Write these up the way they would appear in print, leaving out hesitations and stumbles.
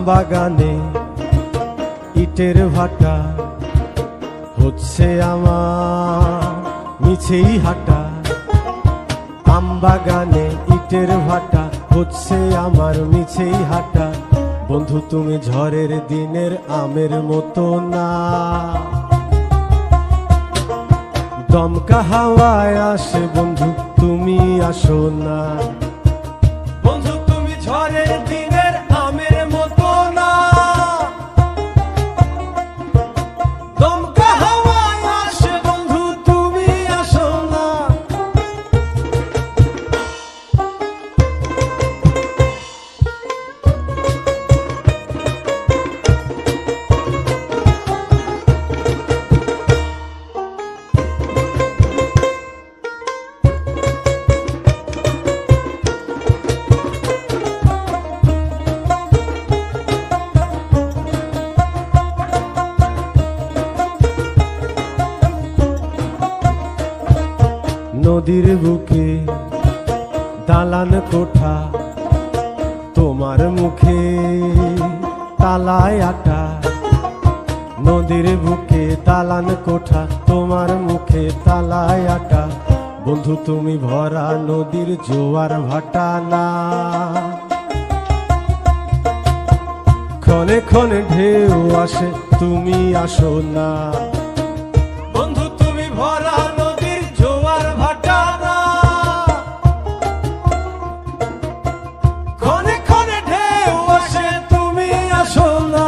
বাগানে ইটের ভাটা হচ্ছে আমার মিছেই হাঁটা। আম বাগানে ইটের ভাটা হচ্ছে আমার মিছেই হাঁটা। বন্ধু তুমি ঝড়ের দিনের আমের মতো না, দমকা হাওয়ায় আসে বন্ধু তুমি আসো না। বন্ধু তুমি ঝড়ের দিনের আমের মতো না, দমকা হাওয়ায় আসে বন্ধু তুমি আসো না। নদীর বুকে দালান কোঠা, তোমার মুখে তালায় আটা। নদীর বুকে দালান কোঠা, তোমার মুখে তালায় আটা। বন্ধু তুমি ভরা নদীর জোয়ার ভাটা না, ক্ষণে ক্ষণে ঢেউ আসে তুমি আসো না। বন্ধু তুমি ভরা নদীর জোয়ার ভাটা না, ক্ষণে ক্ষণে ঢেউ আসে তুমি আসো না।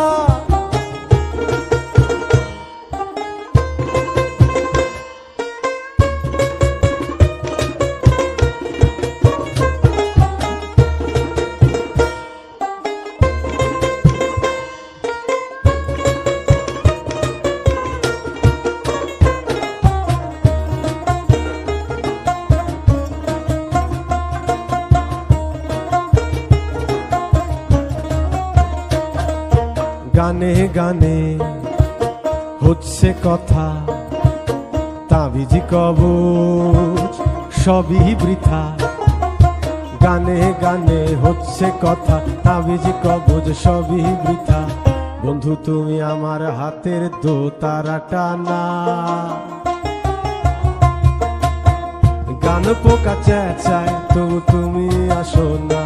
গানে গানে হচ্ছে কথা, তাবিজি কবচ সবই বৃথা। গানে গানে হচ্ছে কথা, তাবিজি কবচ সবই বৃথা। বন্ধু তুমি আমার হাতের দোতারাটা না, গান পোকা চেঁচায় তবু তুমি আসো না।